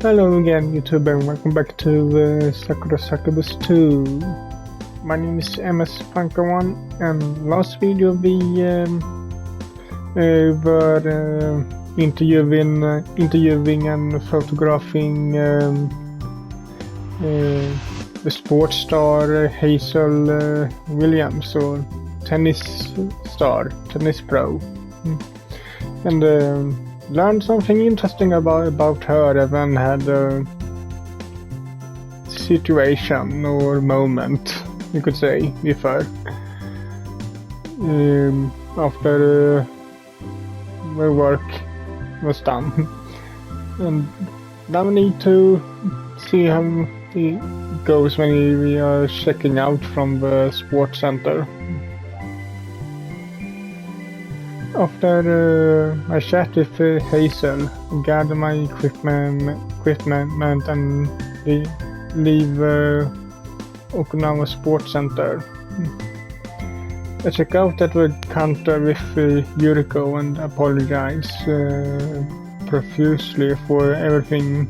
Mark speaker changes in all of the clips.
Speaker 1: Hello again, YouTube, and welcome back to Sakura Succubus 2. My name is MS-Punker1, and last video we were interviewing and photographing the sports star Hazel Williams, or tennis star, tennis pro, and learned something interesting about her. Even had a situation or moment, you could say, with her after the work was done. And now we need to see how it goes when we are checking out from the sports center. After I chat with Hazel, gather my equipment and leave Okinawa Sports Center. I check out at the counter with Yuriko and apologize profusely for everything,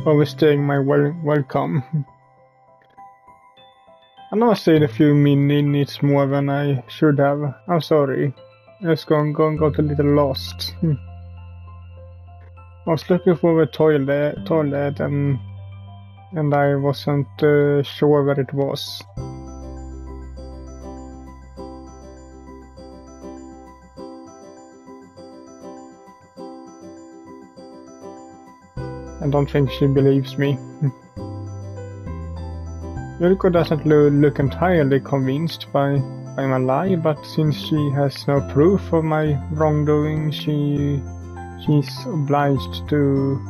Speaker 1: overstaying my welcome. I know I stayed a few minutes more than I should have. I'm sorry. I just got a little lost. I was looking for the toilet and I wasn't sure where it was. I don't think she believes me. Yuriko doesn't look entirely convinced by my lie, but since she has no proof of my wrongdoing, she's obliged to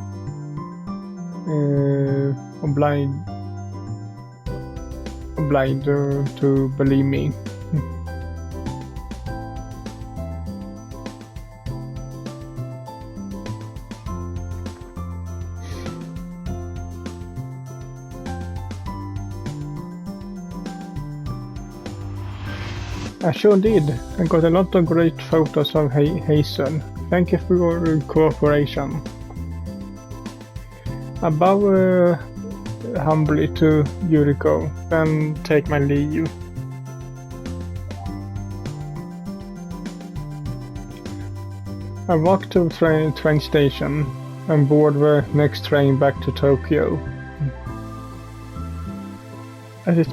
Speaker 1: believe me. I sure did. I got a lot of great photos of Hazel. Thank you for your cooperation. I bow humbly to Yuriko, then take my leave. I walk to the train station and board the next train back to Tokyo. As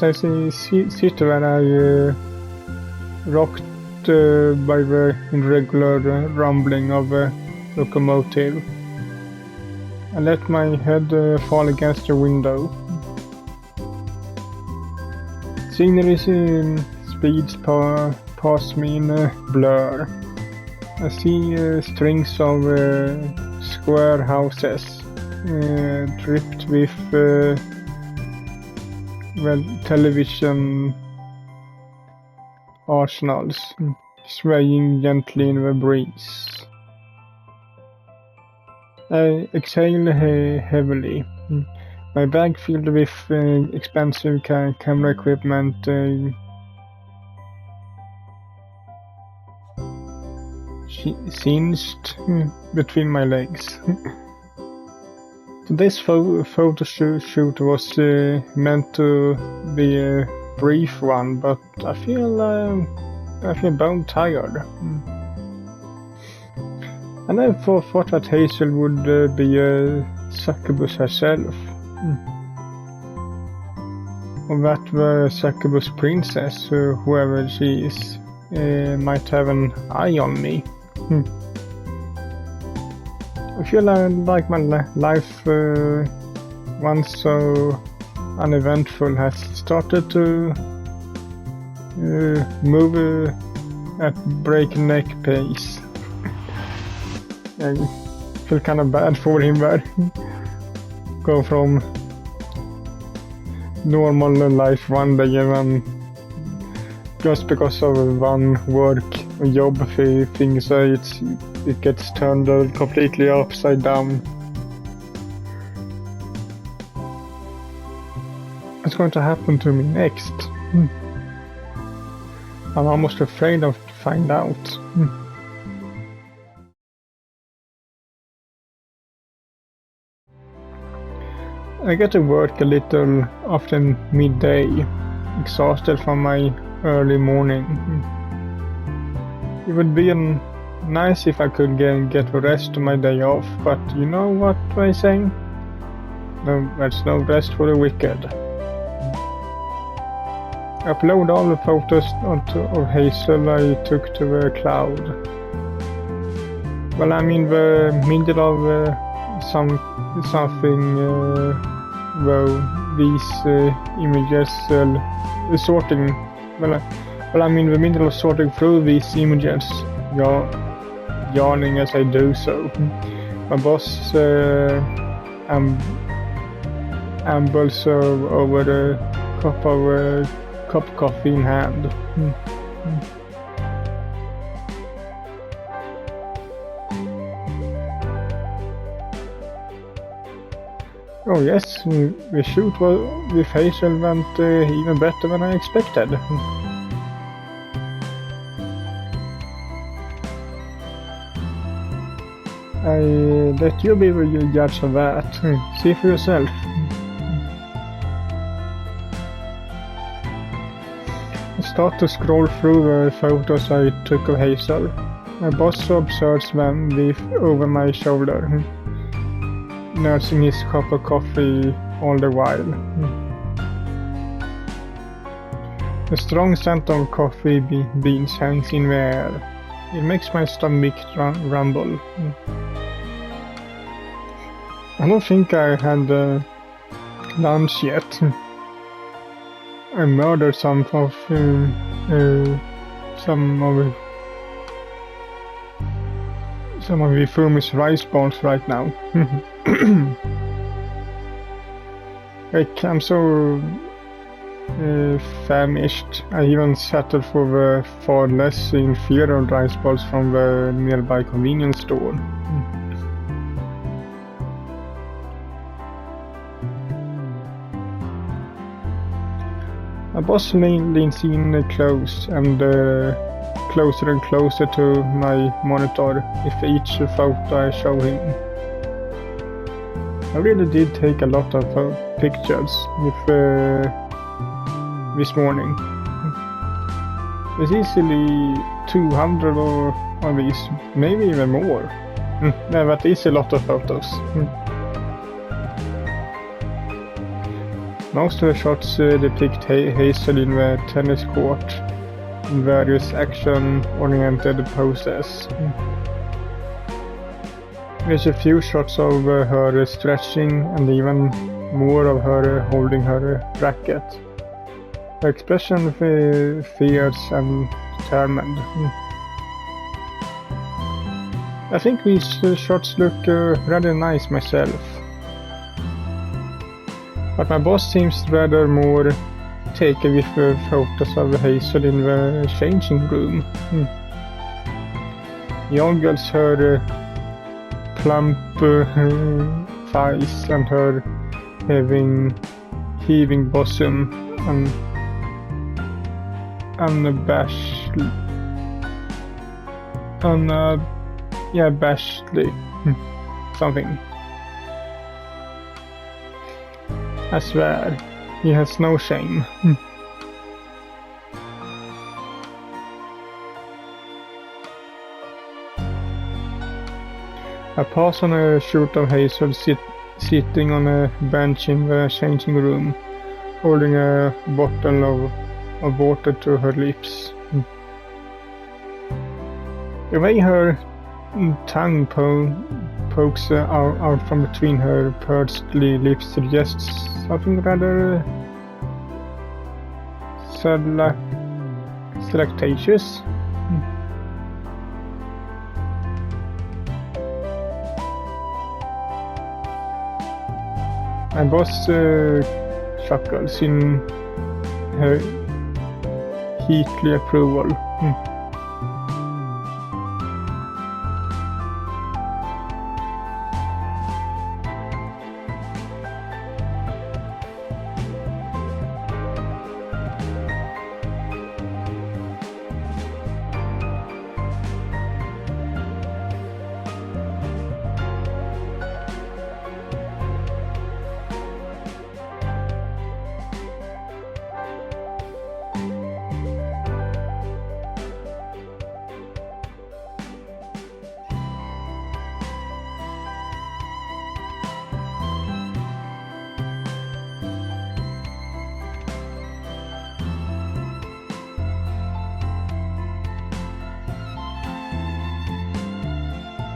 Speaker 1: I sit there, I rocked by the irregular rumbling of a locomotive. I let my head fall against the window. Scenery speeds past me in a blur. I see strings of square houses dripped with television arsenals, swaying gently in the breeze. I exhale heavily. My bag filled with expensive camera equipment cinched between my legs. Today's photo shoot was meant to be a brief one, but I feel bone tired. And I thought that Hazel would be a succubus herself, or that the succubus princess, whoever she is, might have an eye on me. I feel like my life, once so uneventful, has started to move at breakneck pace. I feel kind of bad for him there. Go from normal life one day and then just because of one work or job thing, so it gets turned completely upside down. What's going to happen to me next? I'm almost afraid of to find out. I get to work a little after midday, exhausted from my early morning. It would be nice if I could get rest on my day off, but you know what I say? No, there's no rest for the wicked. Upload all the photos of Hazel I took to the cloud. Well, I'm in the middle of something though these images sorting. Well, I'm in the middle of sorting through these images, yawning as I do so. My boss ambles over a cup of coffee in hand. Oh yes, the shoot with Hazel went even better than I expected. I let you be the judge of that. See for yourself. I start to scroll through the photos I took of Hazel. My boss observes them over my shoulder, nursing his cup of coffee all the while. The strong scent of coffee beans hangs in the air. It makes my stomach rumble. I don't think I had lunch yet. I murdered some of Fumi's rice balls right now. I'm so famished. I even settled for the far less inferior rice balls from the nearby convenience store. My boss leans in close and closer and closer to my monitor with each photo I show him. I really did take a lot of pictures this morning. There's easily 200 of these, maybe even more. Yeah, that is a lot of photos. Most of the shots depict Hazel in the tennis court in various action-oriented poses. There's a few shots of her stretching and even more of her holding her racket. Her expression fierce and determined. I think these shots look rather nice myself. But my boss seems rather more taken with the photos of Hazel in the changing room. He ogles her plump thighs and her heaving bosom and unabashedly something. I swear, he has no shame. I pass on a shoot of Hazel sitting on a bench in the changing room, holding a bottle of water to her lips. The way her tongue pokes out from between her pursed lips suggests something rather selectatious. My boss chuckles in her heatly approval.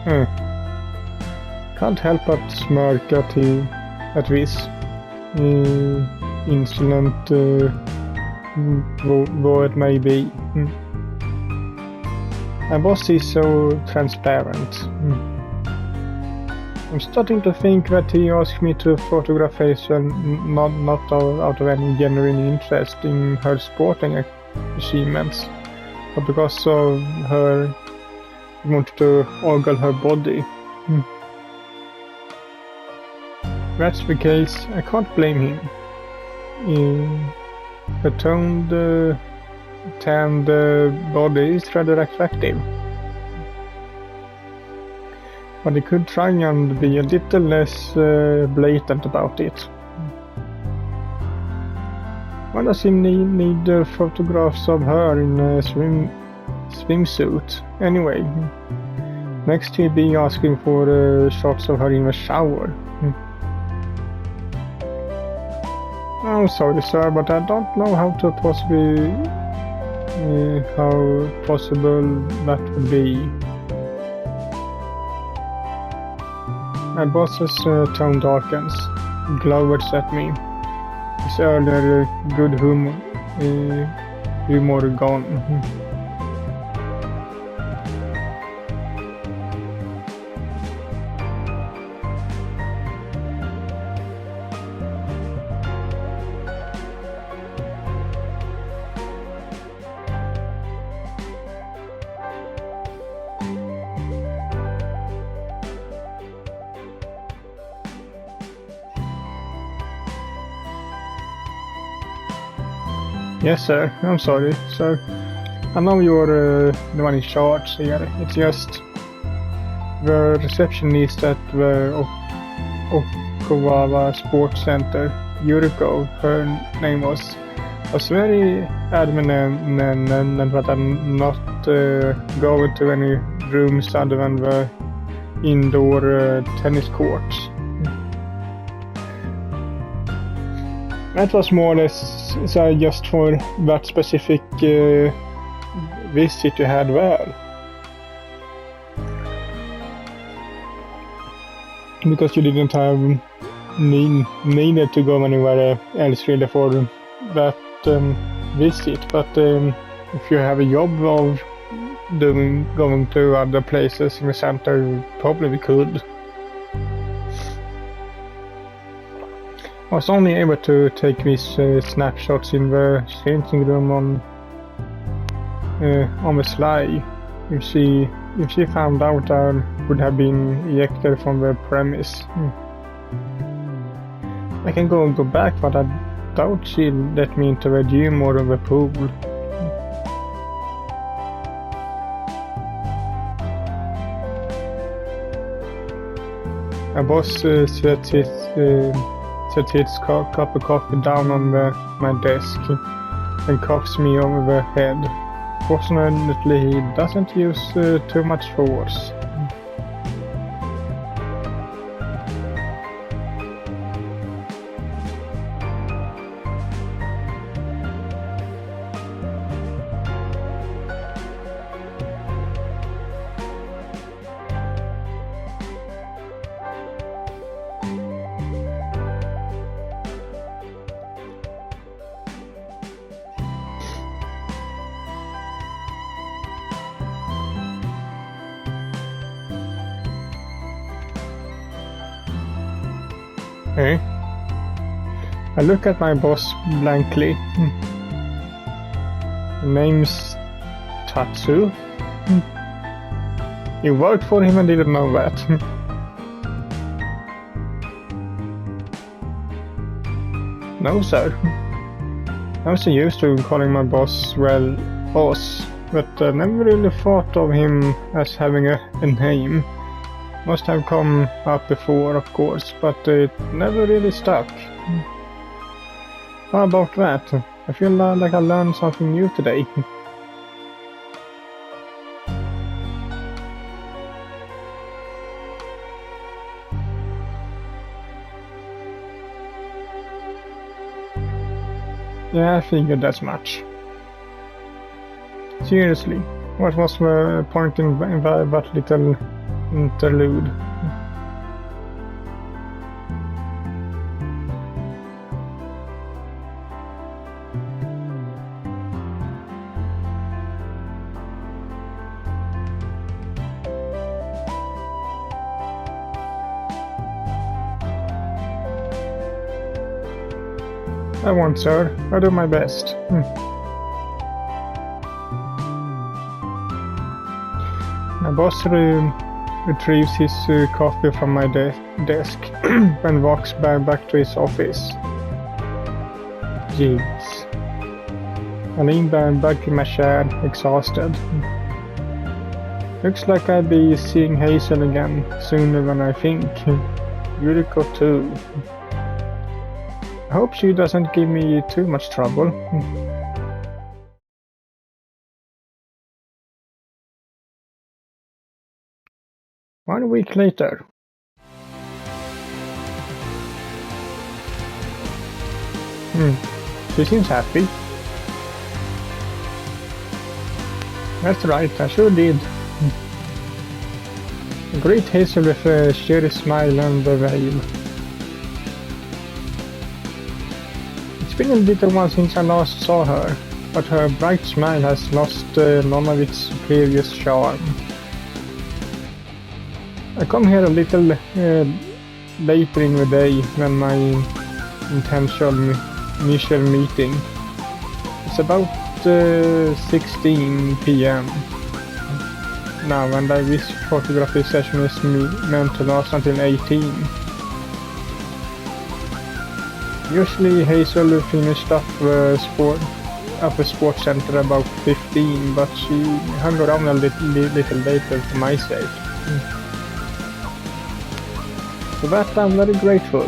Speaker 1: Can't help but smirk at this insolent, though it may be. My boss is so transparent. I'm starting to think that he asked me to photograph Hazel not out of any genuine interest in her sporting achievements, but because of her wanted to ogle her body. That's the case, I can't blame him. The toned, tanned body is rather attractive. But he could try and be a little less blatant about it. Why does he need photographs of her in a swimsuit? Anyway, next he'll be asking for shots of her in the shower. I'm sorry, sir, but I don't know how possible that would be. My boss's tone darkens, glowers at me. His earlier good humor gone. Yes, sir. I'm sorry, sir. I know you're the one in charge here. It's just the receptionist at the Okinawa Sports Center, Yuriko, her name was very adamant that I'm not going to any rooms other than the indoor tennis courts. That was more or less just for that specific visit you had there. Because you didn't have needed to go anywhere else really for that visit. But if you have a job of going to other places in the center, you probably could. I was only able to take these snapshots in the changing room on the sly. If she found out, I would have been ejected from the premise. I can go back, but I doubt she'll let me into the gym or the pool. My boss set his cup of coffee down on my desk and cocks me over the head. Fortunately, he doesn't use too much force. Hey. I look at my boss blankly. The name's Tatsu. You worked for him and didn't know that. No, sir. I was used to calling my boss, well, boss, but never really thought of him as having a name. Must have come up before, of course, but it never really stuck. How about that? I feel like I learned something new today. Yeah, I figured as much. Seriously, what was the point in that little interlude. I won't, sir. I'll do my best. My boss retrieves his coffee from my desk and walks back to his office. Jeez. I lean back in my chair, exhausted. Looks like I'll be seeing Hazel again sooner than I think. Yuriko too. I hope she doesn't give me too much trouble. One week later. She seems happy. That's right, I sure did. Great Hazel with a cheery smile and a veil. It's been a little while since I last saw her, but her bright smile has lost none of its previous charm. I come here a little later in the day than my initial meeting. It's about 16 p.m. now, and this photography session is meant to last until 18. Usually Hazel finished up the sports center about 15, but she hung around a little later for my sake. For that I'm very grateful.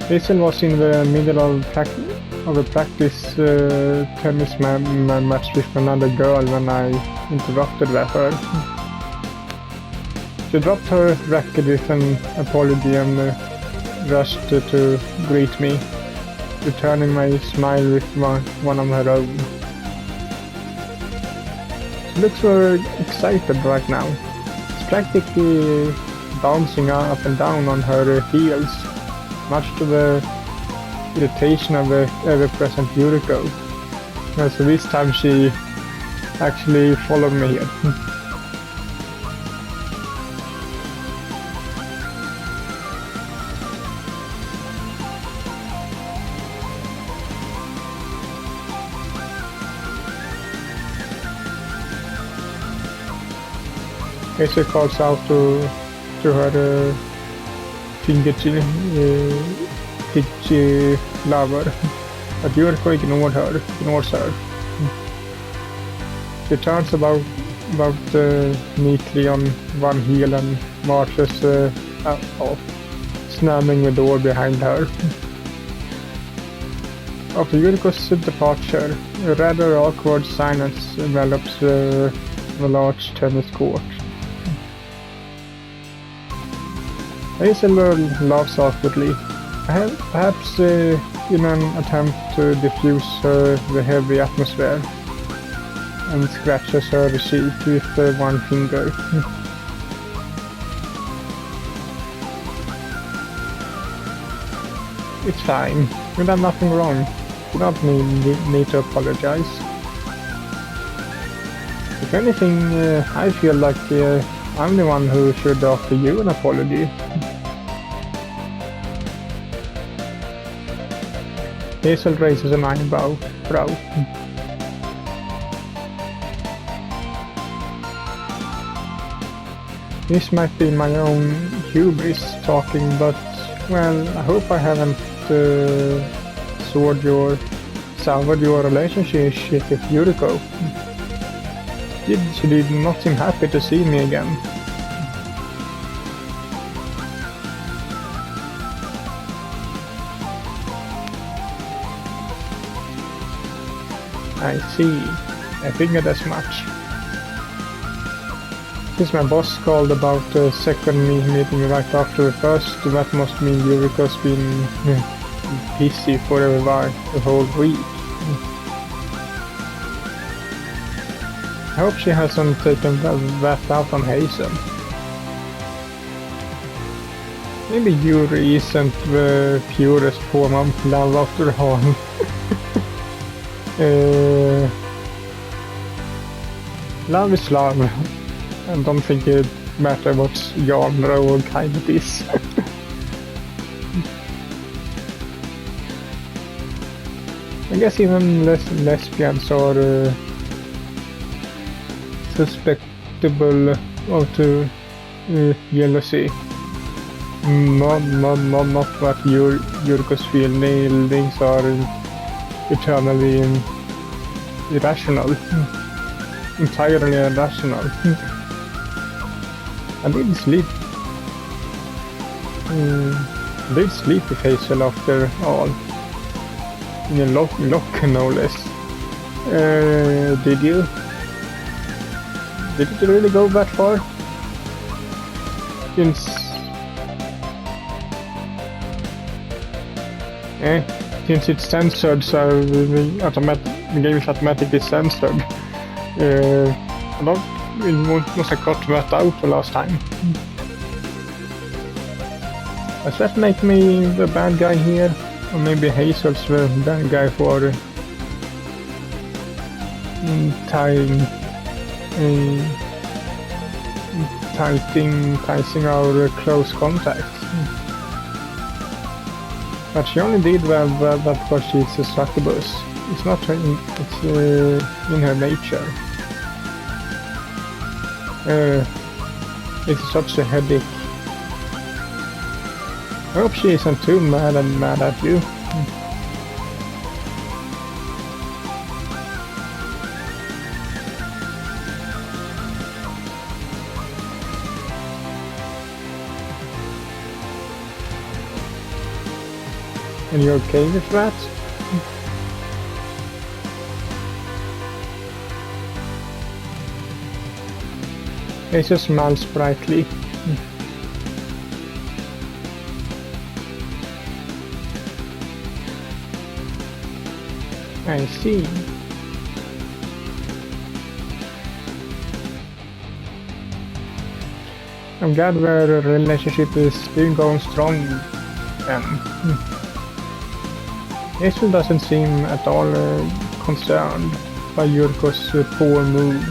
Speaker 1: Hazel was in the middle of a practice tennis match with another girl when I interrupted her. She dropped her racket with an apology and rushed to greet me, returning my smile with one of her own. She looks so excited right now. She's practically bouncing up and down on her heels, much to the irritation of the ever-present Yuriko. So this time she actually followed me here. Hazel calls out to her pitchy lover, but Yuriko ignores her. She turns about neatly on one heel and marches off, slamming the door behind her. After Yuriko's departure, a rather awkward silence envelops the large tennis court. Hazel laughs awkwardly, perhaps in an attempt to diffuse the heavy atmosphere, and scratches her cheek with one finger. It's fine, you done nothing wrong. You don't need to apologize. If anything, I feel like I'm the one who should offer you an apology. Hazel raises an eyebrow. This might be my own hubris talking, but, well, I hope I haven't soured your relationship with Yuriko. She did not seem happy to see me again. I see. I figured as much. Since my boss called about the second meeting right after the first, that must mean Yuriko's been busy for the whole week. I hope she hasn't taken that out on Hazel. Maybe Yuri isn't the purest form of love after all. Love is love. I don't think it matters what genre or kind it is. I guess even lesbians are susceptible of jealousy. Not what Yuriko's feelings are eternally irrational. Entirely irrational. I did sleep. Did sleep with Hazel after all. In a lock no less. Did you? Did it really go that far? Since it's censored, so the game is automatically censored. I måste ha cut that out the last time. Does that make me the bad guy here? Or maybe Hazel's the bad guy for tightening our close contacts. But she only did that because she's a succubus. It's not her, it's in her nature. It's such a headache. I hope she isn't too mad at you. And you're okay with that? Hazel smiles brightly. I see. I'm glad their relationship is still going strong then. Hazel doesn't seem at all concerned by Yuriko's poor mood.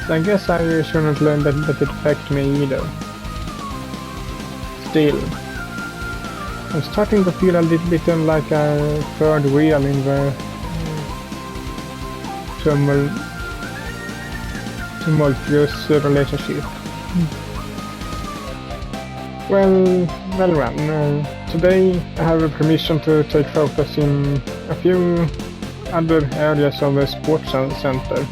Speaker 1: So I guess I shouldn't let it affect me either. Still, I'm starting to feel a little like a third wheel in the tumultuous relationship. Well, today I have a permission to take photos in a few other areas of the sports center.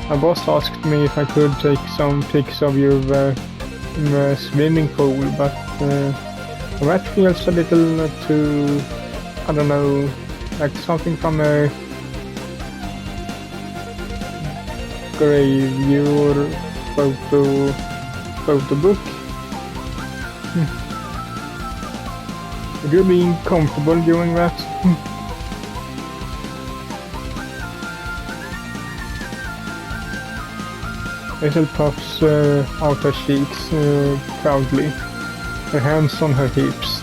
Speaker 1: My boss asked me if I could take some pics of you in the swimming pool, but that feels a little too, I don't know, like something from a gravure photo book. Would you be comfortable doing that? Hazel puffs out her cheeks proudly, her hands on her hips.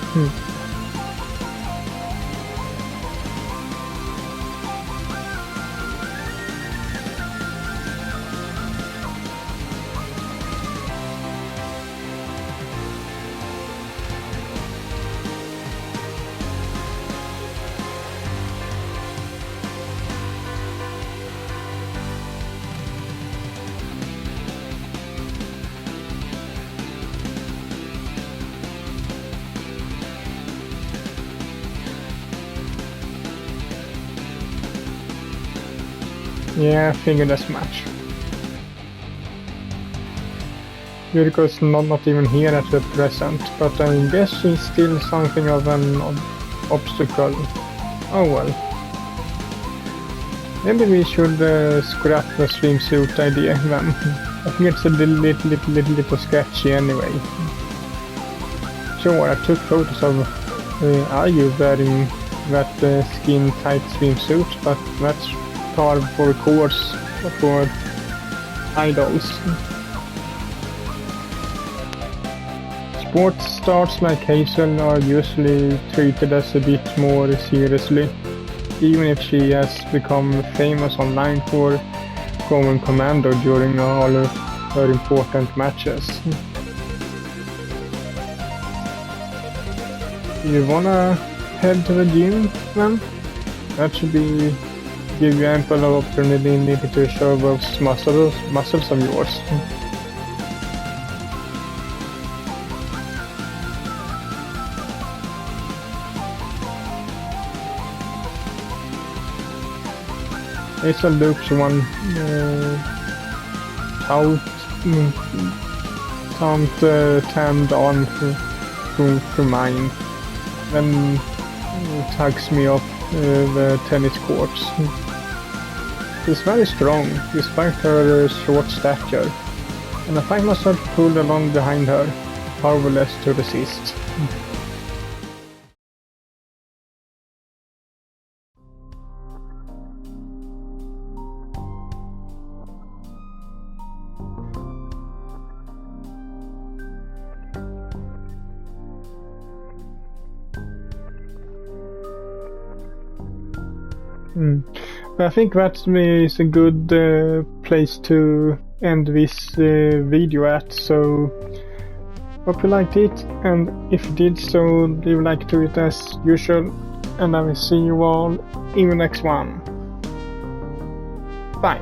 Speaker 1: Yeah, I figured as much. Yuriko's not even here at the present, but I guess she's still something of an obstacle. Oh well. Maybe we should scrap the swimsuit idea then. I think it's a little sketchy anyway. Sure, I took photos of you wearing that skin-tight swimsuit, but that's par for the course for idols. Sports stars like Hazel are usually treated as a bit more seriously, even if she has become famous online for going commando during all of her important matches. You wanna head to the gym, man? That should give you ample opportunity to show those muscles of yours. Hazel looks one tanned on to mine, then tugs me off the tennis courts. She's very strong, despite her short stature, and I find myself pulled along behind her, powerless to resist. I think that is a good place to end this video at, so hope you liked it, and if you did so, leave a like to it as usual, and I will see you all in the next one. Bye!